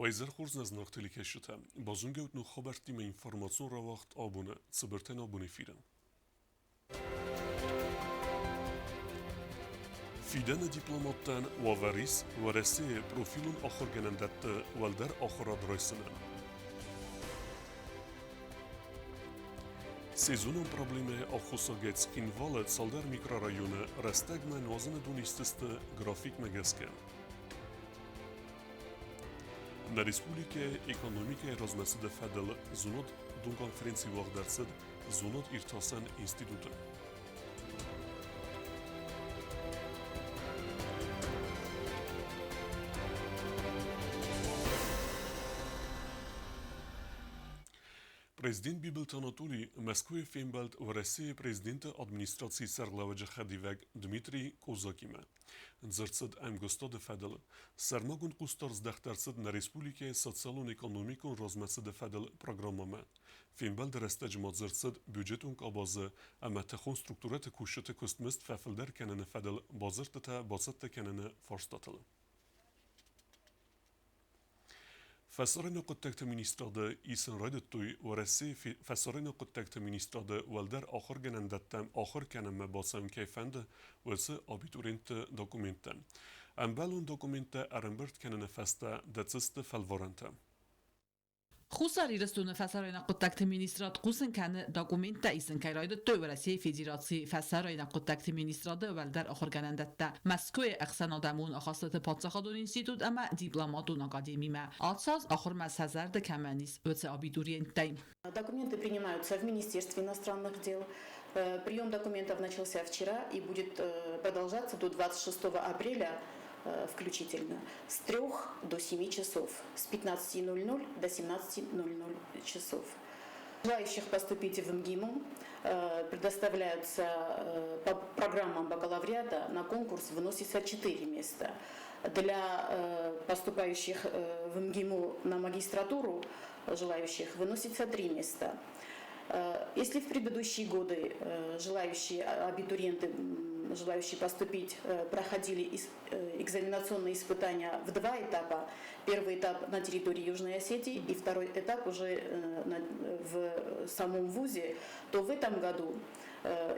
ویزر خورز از نقطه کشته بازونگوت نو خبرتی می انفرماسیون را وقت آبونه صبرتن آبونه فیرن فیدن دیپلماتن و وریس و رسی پروفیلون آخر گنندت ولدر آخراد رایسنن سیزونun problemi avxosagets kinvalet saldar mikrorayonu restegme nozine dunististe grafik megeske. Na Respublike Ekonomike Rozmeside Fedel zunod dun konferenci vaqdersid zunod irtasen institute. Президент Бибелтанатури Москвы Феймбалт в России президента администрации Сарлаваджа Хадивег Дмитрий Козакиме. Дзерцед Амгостоде Федел. Сармагун Кустарс Дахтарцед на Республике социально-экономикон Розмесиде Федел программаме. Феймбалт Рестеджмат Зерцед бюджетун кабазы, ама тхон структурата кушете кустмест фафелдер кенене Федел базыртата басатта кенене форстатыл. فسرنا قد تكت منيستراده إيسن ردتوي ورسي فسرنا قد تكت منيستراده والدر آخر جنندتم آخر كنما باسم كيفند ورسي أبيتورينت دوكومنتا أم بالون دوكومنتا أرنبرت كننا فستا دتسست فالورنتا Хусар ирестуны фасарайна контакты министрат кусын каны документта исен кайрайды төве Россия Федерации фасарайна контакты министрады валдар ахырганандатта Москве ахсан адамун ахасты патсахадун институт ама дипломатун академима алсаз ахырма сазарда каманис өце абитуриенттай. Документы принимаются в Министерстве иностранных дел. Прием документов начался вчера и будет продолжаться до 26 апреля включительно, с 3 до 7 часов, с 15:00 до 17:00 часов. Желающих поступить в МГИМО предоставляются по программам бакалавриата на конкурс выносится 4 места. Для поступающих в МГИМО на магистратуру желающих выносится 3 места. Если в предыдущие годы желающие абитуриенты, желающие поступить, проходили экзаменационные испытания в 2 этапа. Первый этап на территории Южной Осетии и второй этап уже в самом вузе, то в этом году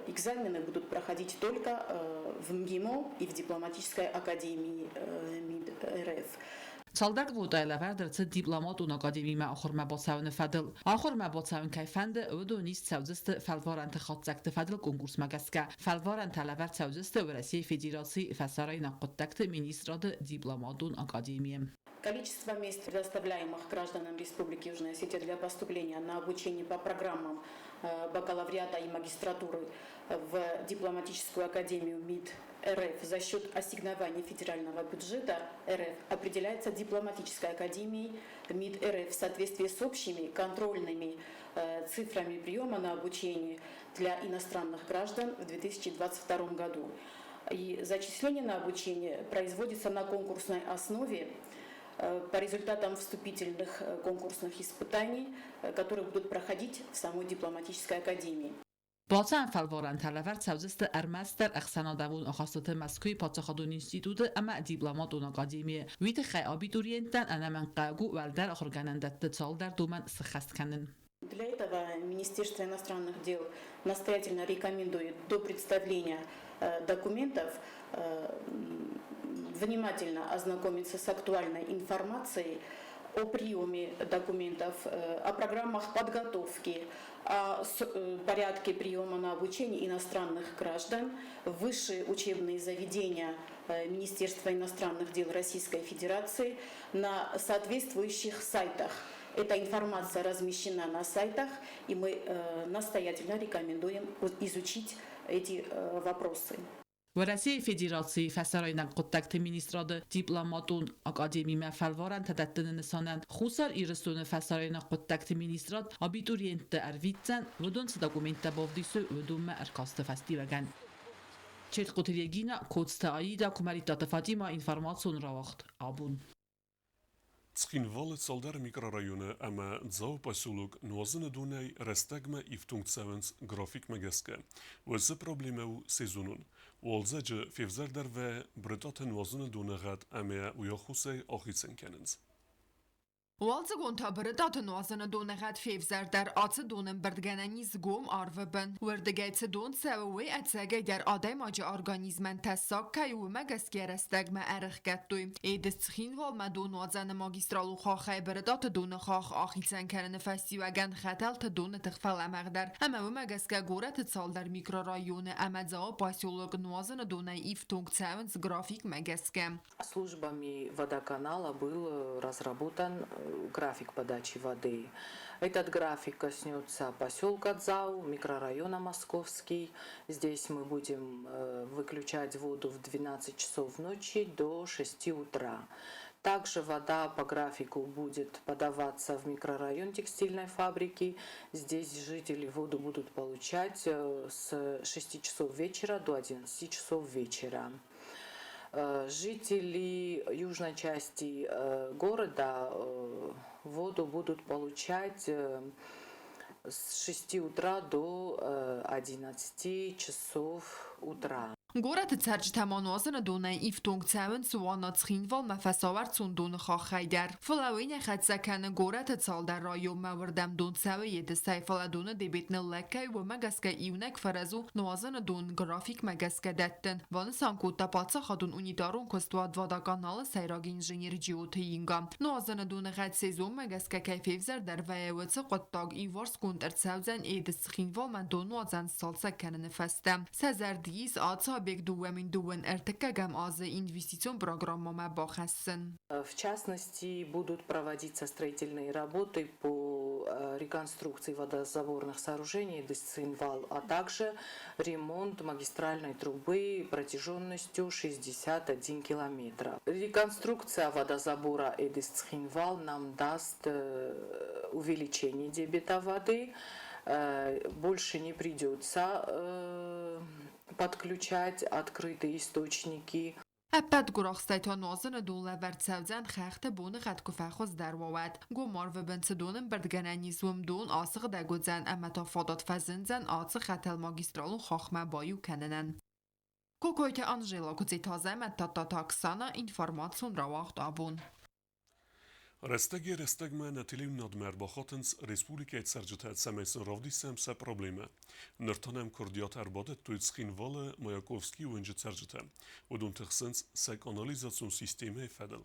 экзамены будут проходить только в МГИМО и в дипломатической академии МИД РФ. Салдар вудайла вардерце дипломатун академима ахырма басавны фадыл. Ахырма басавн кайфанды өдө нист саудзысты фалваранты хатсакты фадыл конкурс магаска. Фалваран талавар саудзысты в России Федерации фасарайна контакты министрады дипломатун академием. Количество мест, предоставляемых гражданам Республики Южная Осетия для поступления на обучение по программам бакалавриата и магистратуры в дипломатическую академию МИД РФ за счет ассигнований федерального бюджета РФ определяется дипломатической академией МИД РФ в соответствии с общими контрольными цифрами приема на обучение для иностранных граждан в 2022 году. И зачисление на обучение производится на конкурсной основе по результатам вступительных конкурсных испытаний, которые будут проходить в самой дипломатической академии. Бацан фалваран талавар саузысты армастер ахсанадавун ахасты Москвы патсахадун институты ама дипломатун академия вит хай абитуриентан анаман қагу валдар ахырганандатты цалдар думан сыхастканын. Для этого Министерство иностранных дел настоятельно рекомендует до представления документов внимательно ознакомиться с актуальной информацией о приеме документов, о программах подготовки, о порядке приема на обучение иностранных граждан в высшие учебные заведения Министерства иностранных дел Российской Федерации на соответствующих сайтах. Эта информация размещена на сайтах, и мы настоятельно рекомендуем изучить эти вопросы. В России Федерации фасарайна контакты министрады дипломатун академима фалваран тадаттыны санан хусар ирыстуны фасарайна контакты министрад абитуриентты арвитцан вудун с документа бовдису вудунма аркасты фастиваган. Чет Кутирегина Кодста Аида Кумаритата Фатима информацион равахт абун. Цхинвалет салдар микрорайоны ама дзау поселок нуазыны дунай растагма и втункцевенс график мегеске. Вэлсы проблемеу сезонун. Уолзаджы февзардар ве бритаты нуазыны дунагат ама уяхусей ахицен кененз. والزگون تا بردات نوازن دون غد فیفزر در آت دونن بردگننی زگوم آروبن وردگیت دون سوی اتساگه گر آدای ماجه ارگانیزمن تساک که و مگس گرستگ ما ارخ گتوی ایدستخین و ما دون نوازن ماگیسترالو خاخه بردات دون خاخ آخیتن کرن فستی وگن خطل تا دون تخفل امغدر اما و مگس که گورت تصال در میکرورایون امدزا پاسیولوگ نوازن دون ایفتونگ تاونز گرافیک مگس کم. Службами водоканала был разработан график подачи воды. Этот график коснется поселка Дзау, микрорайона Московский. Здесь мы будем выключать воду в 12 часов ночи до 6 утра. Также вода по графику будет подаваться в микрорайон текстильной фабрики. Здесь жители воду будут получать с 6 часов вечера до 11 часов вечера. Жители южной части города воду будут получать с 6 утра до 11 часов утра. گورت ترج تمانوازن دونه ایفتونگ تاون سوانا تخینوال مفساور تون دون خاخیدر فلاوین خد سکن گورت تال در رایو موردم دون سوی دسته فلادون دیبیتن لکه و مگسکه ایونک فرزو نوازن دون گرافیک مگسکه دتن وان سانکو تپاتسا خادون اونی دارون کستواد وادا کانال سیراگ انجینیر جیوتی اینگام نوازن دون خد سیزون مگسکه کیفیفزر در ویوت قطاق ایوارس کند ارتساوزن ایدس تخینوال من دون نوازن سال سکن نفستم سزردیز آتا بیگ دوامین دوان ارتکاگم از инвестицион программа мабахассен. В частности, будут проводиться строительные работы по реконструкции водозаборных сооружений Десцинвал, а также ремонт магистральной трубы протяженностью 61 километра. Реконструкция водозабора Эдисцинвал нам даст увеличение дебита воды, больше не придется подключать открытые источники. ابد گراخسته تا نازن دون لورد سوزن خخت بون خد کفخوز در واد گو مار و بنت دونن بردگننی زوم دون آسق دگوزن اما تا فادات فزنزن آسق خطل ماگیسترالون خاخمه بایو کننن. کوکویت آنجیلا کتی تازه متتا تاکسانا اینفارماتسون رواخت آبون. Restagma natili nadmer bachatens Respublikeit Sergetet Semesen Ravdisem se probleme. Nërtonem kordiat erbadet tuit schinvale Majakovski u injit Sergetem. Udun tëxsens sek analizacion sisteme fedel.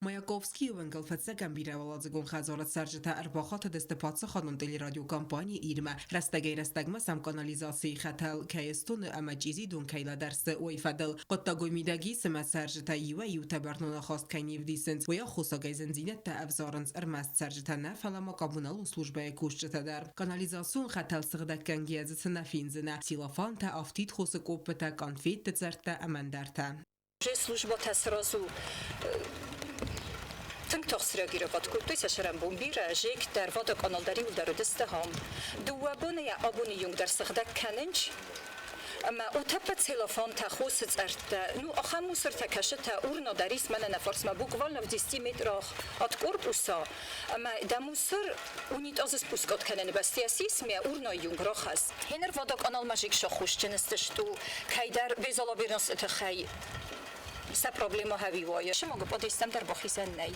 Majakovski و انگلفت گمبیره ولادزگون خزارت سرجته ارباخات دست پاتس خانون دلی رادیو کامپانی ایرمه رستگی رستگمه سم کانالیزاسی خطل که استون اما چیزی دون کیلا درس اوی فدل قطع گویمیدگی سمت سرجته یو تبرنون خواست که نیودیسنس و یا خوصاگی زنزینت تا افزارنز ارمست سرجته نفل ما قابونالون سلوجبه کوشته در کانالیزاسیون خطل سغدک کنگیز سنفینزنه سیلافان تا افتید خوص کوپتا کانفیت تزرته امندرته Служба сразу تنتخس реагировать культуйся шерем бомбира жек در вода каналдари удародесте хам дуабоне я абоне юнг در сахда каненч اما اوتپت سلافان تخوص زرد نو آخر موسر تکشه تا اورنا دریس من نفرس ما بوگوال نفدیستی متراخ ات کورپوسا اما دموسر اونیت ازس پوسکات کنن بستی اسیس می اورنا یونگ راخ است هنر وادا کانال ماجیک شخوش جنستش تو کیدر بیزالا بیرنس تخی sta problema havivoja. Še mogu podistam dar bohisen nej.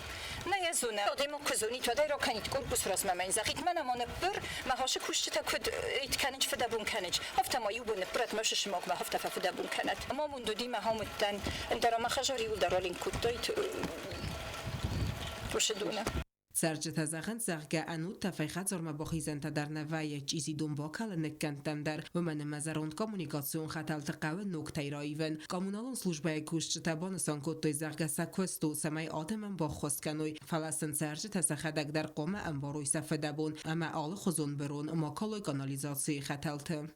Ne jezune. Odemo kuzuni to daj rokanit korpus rozmamen. Zahit mana mone pr ma hashe kushta kud it kanich fedabun kanich. Hafta ma yubun prat mash shmog ma hafta fedabun kanat. Ma mundu dima hamutan ndara ma khajari u darolin kutoit وشدونه سرجت زخن زخگه انود تفیخت زرما بخیزن تا در نوای چیزی دون واکل نکندن در و من مزروند کمونیکاسیون خطل تقوی نکته رایون کامونالون سلوجبه کشت تبان سانکوت توی زخگه سکوستو سمای آدمن با خستکنوی فلسطین سرجت سخدک در قوم انواروی سفده بون اما آل خزون برون ماکالوی کانالیزاسی خطلت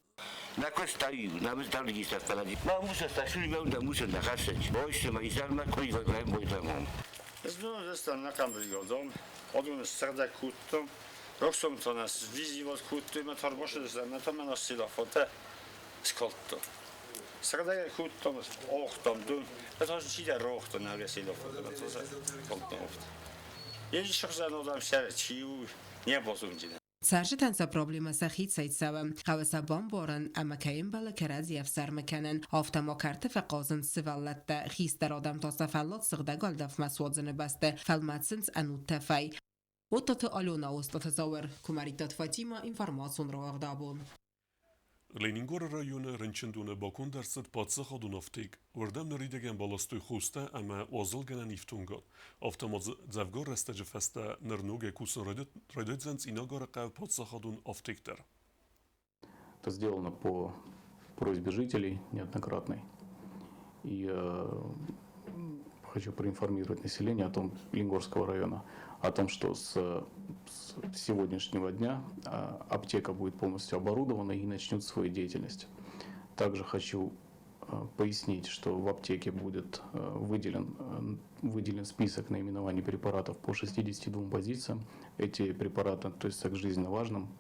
Na quest'aiuto, na quest'aiuto chi sta parlando. Ma muso sta sui da muso da cassa. Poi se mai salma qui va poi da mom. Znów jestem na Kambrigodą, odun serda kutto, roxom to nas wizivot kutto, ma torbosze na to ma nas sila fote skolto. Serda kutto, ochtom dun, to ci da rochto na sila fote, to za kolto. Jeśli się zanodam się ciu, nie pozumdzina. سرجتنسا проблема سخيت سيتساوم خواسا بامبارن اما كاين بالا كراز يفسر مكانن آفتما كارت فقازن سفلت خيستر آدم تا سفلات سغدا قلدف مسوادزن بسته فالماتسنس انو تفاي وطت آلونا وسط تزاور كماريتات فاتيما انفرماسون رو اغدابون Լենինգորը ռայոնը ռնչնդունը բակուն դարձած պատսը խոդունովտիկ, որդամ նրիդեգեն բալաստույ խուստը ամա օզլ գնան իվտունգոն, ավտամոz ձավգոր ռեստեջը ֆեստը նրնուգ է կուսն ռոյդոյցենց ինագորը կավ պատսը խոդուն овтиктер. Это сделано по просьбе жителей неоднократной. И хочу проинформировать население о том, Ленгорского района, о том, что с сегодняшнего дня аптека будет полностью оборудована и начнет свою деятельность. Также хочу пояснить, что в аптеке будет выделен список наименований препаратов по 62 позициям. Эти препараты относятся к жизненно важным,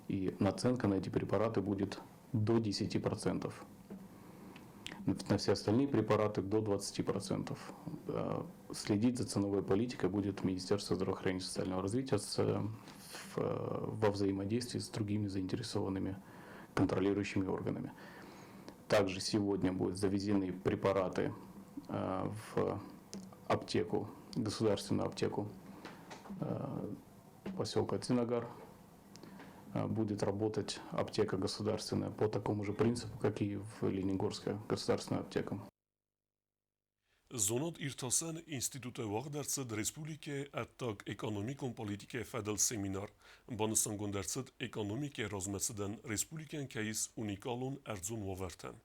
и наценка на эти препараты будет до 10%. На все остальные препараты до 20%. Следить за ценовой политикой будет Министерство здравоохранения и социального развития во взаимодействии с другими заинтересованными контролирующими органами. Также сегодня будут завезены препараты в аптеку, государственную аптеку поселка Цинагар. Будет работать аптека государственная по такому же принципу, как и в Ленингорская государственная аптека. Zonod İrtasan İnstitutu Vağdarsıd Respublike Attak Ekonomikon Politike Fedel Seminar, Banısangon Darsıd Ekonomike Rozmetsiden Respubliken Kayis Unikalon Erzun Vaverten.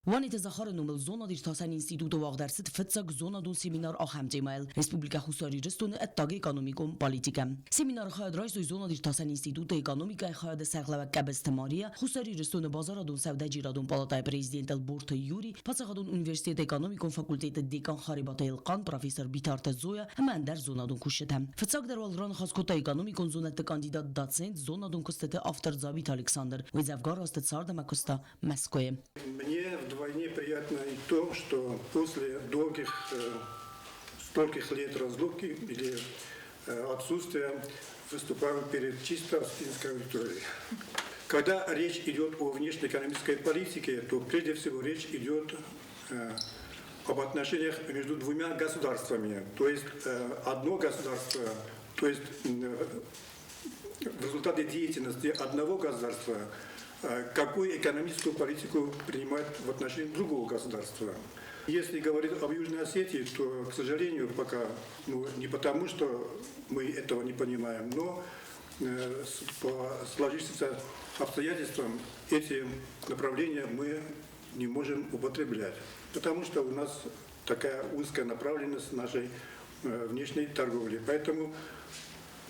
وانی تزخار نومل زونا دیر تاسن انستیتوت واقدرست فتساق زونا دون سیمینار آخم جمایل رسپوبلیکا خوستاری رستون اتاق اکانومیکوم پالیتیکم سیمینار خواهد رایس دوی زونا دیر تاسن انستیتوت اکانومیکا خواهد سرغلوک کبستماریه خوستاری رستون بازار دون سوده جیرادون پالاتای پریزیدنتل بورت یوری پاسخادون انیورسیت اکانومیکوم فاکولتیت دیکان خاربات القان پروفیسور بیتارت زویا همان در زونا دون کوشتم فتساق در والران خاص کوتا اکانومیکون زونت کاندیدات داتسنت زونا دون کستت آفتر زابیت الکساندر و زفگار است سارد مکستا مسکوی Вдвойне приятно и то, что после стольких лет разлуки или отсутствия выступаю перед чисто австрийской аудиторией. Когда речь идет о внешнеэкономической политике, то прежде всего речь идет об отношениях между двумя государствами. То есть одно государство, то есть в результате деятельности одного государства какую экономическую политику принимает в отношении другого государства. Если говорить об Южной Осетии, то, к сожалению, пока, не потому, что мы этого не понимаем, но по сложившимся обстоятельствам эти направления мы не можем употреблять, потому что у нас такая узкая направленность нашей внешней торговли. Поэтому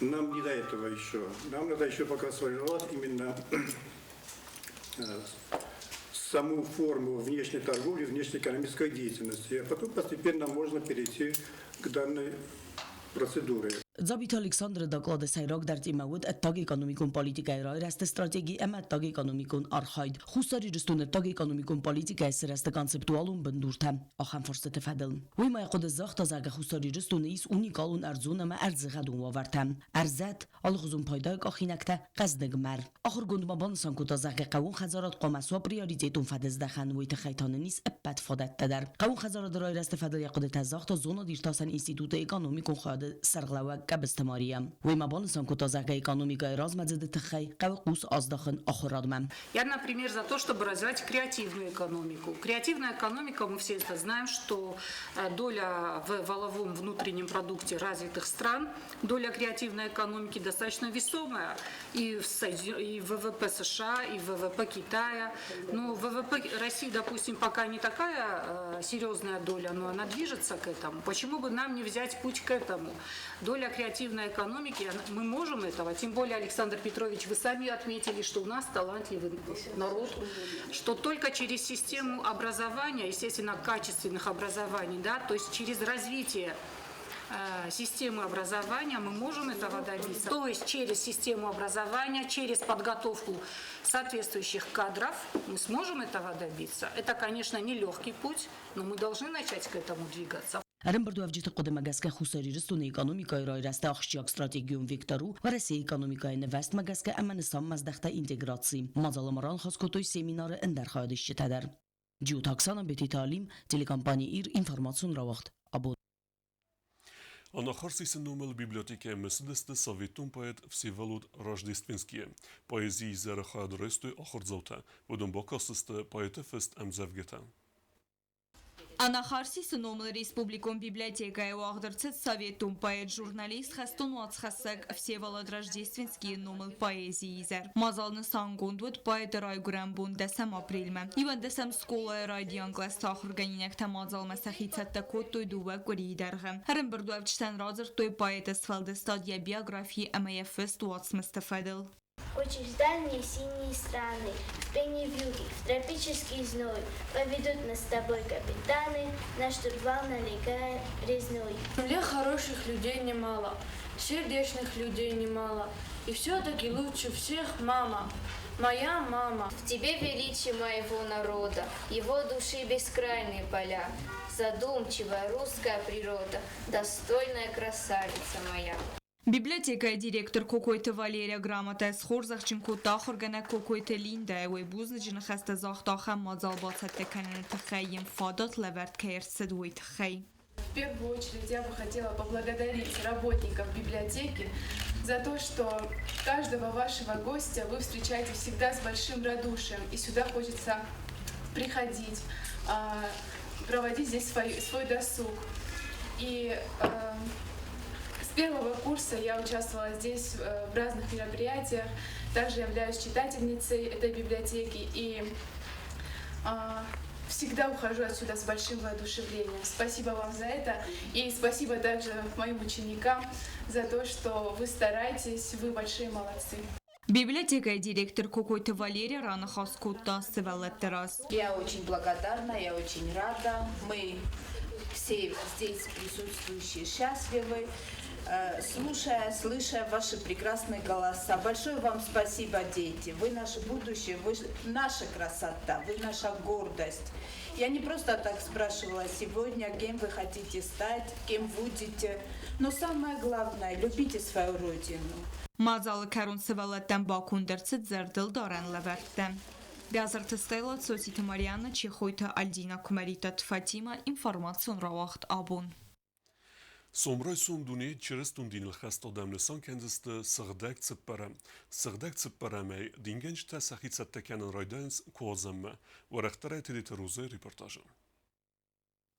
нам не до этого еще. Нам надо еще пока сформировать именно саму форму внешней торговли, внешнеэкономической деятельности, а потом постепенно можно перейти к данной процедуре. زابیت الکساندر داکلاد سیراک در تیمود اتاق اکانومیکون پالیتیکای رای رست استراتژی ام اتاق اکانومیکون آرخاید خوستاری رستون اتاق اکانومیکون پالیتیکای سرست کانسپتوالون بندورتم آخام فرصت فدل وی ما یقود زاخت از اگه خوستاری رستون ایس اونیکالون ارزون ما ارزغدون واورتم ارزت آلخوزون پایداک آخینکته قصدگ مر آخر گند ما بانسان کود از اگه قوون خزارات قامسوا پریاریتیتون فدز دخن وی تخیتان نیس ابد فادت تدر قوون خزارات رای رست فدل یقود تزاخت زونا دیرتاسن اینستیتوت اکانومیکون خواهد سرغلوک كبستمارية وما بالنسان كتازاقة экономика размазды тхай قوس أصدقن آخرادمم. Я, например, за то, чтобы развивать креативную экономику. Креативная экономика, мы все это знаем, что доля в валовом внутреннем продукте развитых стран, доля креативной экономики достаточно весомая и в ВВП США, и в ВВП Китая. Но в ВВП России, допустим, пока не такая серьезная доля, но она движется к этому. Почему бы нам не взять путь к этому? Доля креативной экономики, мы можем этого, тем более, Александр Петрович, вы сами отметили, что у нас талантливый народ, что только через систему образования, естественно, качественных образований, да, то есть через развитие системы образования мы можем этого добиться. То есть через систему образования, через подготовку соответствующих кадров мы сможем этого добиться. Это, конечно, нелегкий путь, но мы должны начать к этому двигаться. Арен бардуавжит قدم مگسکه خساری رستون اکونومیکای رای راسته آخشیاک استراتژیون ویکتورو و رسی اکونومیکای نوست مگسکه اما نسام مزدخته اینتگراسی مازالمران خاص کتوی سمینار اندر خواهدش تدر جو تاکسانا بیتی تعلیم تلکامپانی ایر اینفورماسیون را وقت ابو А харсисе номел библиотеке Мерседес советун поет Всеволод Рождественский. Поэзии зераха дресту охорзота. Будем бокасысты поэты фест амзавгета. Անախարսիսը նոմլ Ռեսպուբլիկոն բիբլիոթեկայի ուաղդրցեց սովետում պայետ ժուրնալիստ խստուն ուացխասակ Всеволод Рождественский նոմլ պայեզիի զեր։ Մազալնը սանգոնդուտ պայետը ռայգուրան բուն դեսեմ ապրիլմը։ Իվան դեսեմ սկոլայ ռայդիան գլես թախուրգանինեք թե մազալ մասախիցատ տակոտ տոյ դուվա գուրի դարղը։ Հրն բրդուավ չտան ռազր տոյ պայետը սվալդը ստադիա биографии МФС уацмысты федел. Очень в дальние синие страны, в пене вьюги, в тропический зной, поведут нас с тобой капитаны, наш штурвал налегая резной. В земле хороших людей немало, сердечных людей немало, и все-таки лучше всех мама, моя мама. В тебе величие моего народа, его души бескрайние поля, задумчивая русская природа, достойная красавица моя. Библиотека директор какой-то Валерия Грамота с Хорзахченко Тахоргана какой-то Линда, и Бузнична хаста Захтаха Мазалбаца Теканен Тахаем Фадат Леверт Кейрседуй Тахай. В первую очередь я бы хотела поблагодарить работников библиотеки за то, что каждого вашего гостя вы встречаете всегда с большим радушием, и сюда хочется приходить, проводить здесь свой досуг. И с первого курса я участвовала здесь в разных мероприятиях, также являюсь читательницей этой библиотеки и всегда ухожу отсюда с большим воодушевлением. Спасибо вам за это и спасибо также моим ученикам за то, что вы стараетесь, вы большие молодцы. Библиотека директор какой-то Валерия Ранахаскута Севалеттерас. Я очень благодарна, я очень рада. Мы все здесь присутствующие счастливы, слыша ваши прекрасные голоса. Большое вам спасибо, дети. Вы наше будущее, вы наша красота, вы наша гордость. Я не просто так спрашивала сегодня, кем вы хотите стать, кем будете. Но самое главное, любите свою родину. Մազալը քարուն սվալատան բակունդերցը ձերդել դարան լավերտեն։ Գազարթը ստելոց Սոսիթը Մարիանна Չեխոյթը Альдина Кумаритат Фатима информацион равахт абун. Somray sondune çerestun dinil xastodam nesan kendiste sığdak tsipara. Sığdak tsiparamay dingenç ta saxitsat tekanen raydans kozemme. Varaxtara tedit roze reportajı.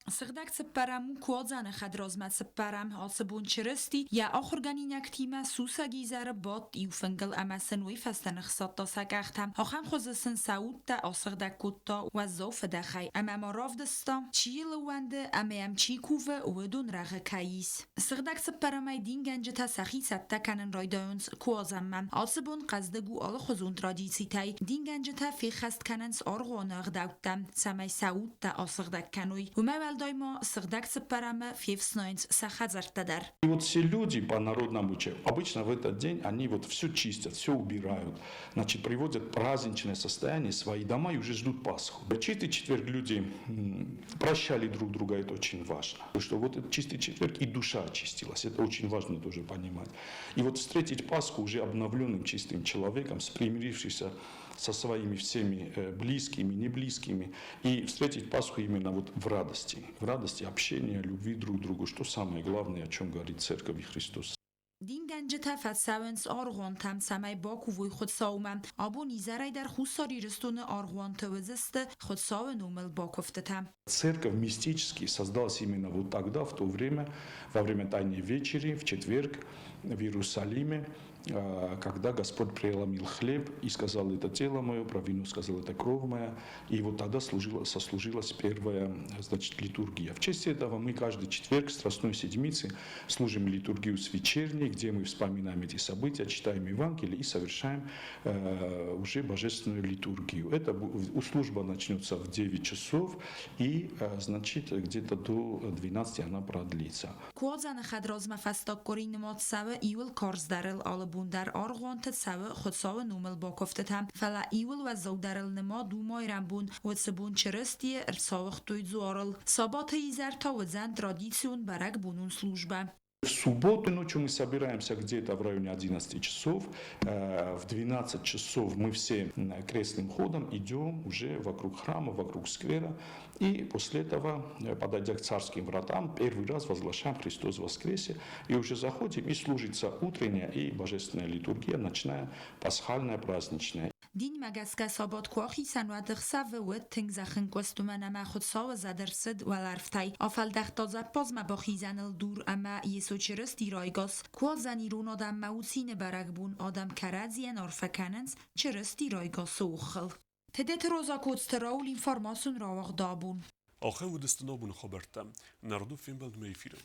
Сагдак цепарам кодзана хадрозма цепарам алсабун черсти я ахорганинак тима суса гизар бот юфенгл амасен ويفستن خصاطا ساقختم هاخم خوزسن سعود تا آسردک کتا و زوف دخی امام راف دستا چی لونده امام چی کوفه و دون رغ کاییس سردک سپرمای دین گنج تا سخی ستا کنن رایداونس کوازمم آلسبون قزدگو آل خوزون ترادیسی تای دین گنج تا فی خست کننس آرغاناغ داوتم سمای سعود تا آسردک کنوی و مول доймо сагдак сепарама февснойнс сахазартадар. И вот все люди по народному учению, обычно в этот день они вот все чистят, все убирают, значит, приводят праздничное состояние, свои дома и уже ждут Пасху. В чистый четверг люди прощали друг друга, это очень важно. Потому что вот этот чистый четверг и душа очистилась, это очень важно тоже понимать. И вот встретить Пасху уже обновленным чистым человеком, примирившимся со своими всеми близкими, неблизкими, и встретить Пасху именно вот в радости общения, любви друг к другу, что самое главное, о чем говорит Церковь и Христос. دین گنج تفت سونس آرغوان تم سمای باکو وی خود ساومن آبو نیزرای در خودساری رستون آرغوان توزست خود ساو نومل باکفته تم. Церковь мистически создалась именно вот тогда, в то время, во время Тайной вечери, в четверг в Иерусалиме, когда Господь преломил хлеб и сказал: это тело мое, про вино сказал: это кровь моя. И вот тогда сослужилась первая, значит, литургия. В честь этого мы каждый четверг Страстной Седмицы служим литургию с вечерней, где мы вспоминаем эти события, читаем Евангелие и совершаем уже божественную литургию. Эта служба начнется в 9 часов и, значит, где-то до 12 она продлится. بون در آرغوان تساوه خودساوه نومل با کفتت هم فلا ایول و زودر النما دو مایرم بون و تسبون چرستی ارساوخ توی زوارل سابات ایزر تا و زن ترادیسیون برک بونون служба. В субботу ночью мы собираемся где-то в районе 11 часов. В 12 часов мы все крестным ходом идем уже вокруг храма, вокруг сквера. И после этого, подойдя к царским вратам, первый раз возглашаем «Христос воскресе». И уже заходим, и служится утренняя и божественная литургия, ночная, пасхальная, праздничная. دین مگسکه سابات کواخی سنوات خسا و ود تنگ زخن کستومن ما خود سا و زدرسد و لرفتای آفل دختازه پاز مباخی زنل دور اما یسو چرستی رایگاس کوا زنیرون آدم موسین برگبون آدم کرازین آرفکننز چرستی رایگاس اوخل تدت روزا کودستراول اینفارماسون راوغ دابون آخه ودستنابون خبرتم نردو فیلم بلد میفیرم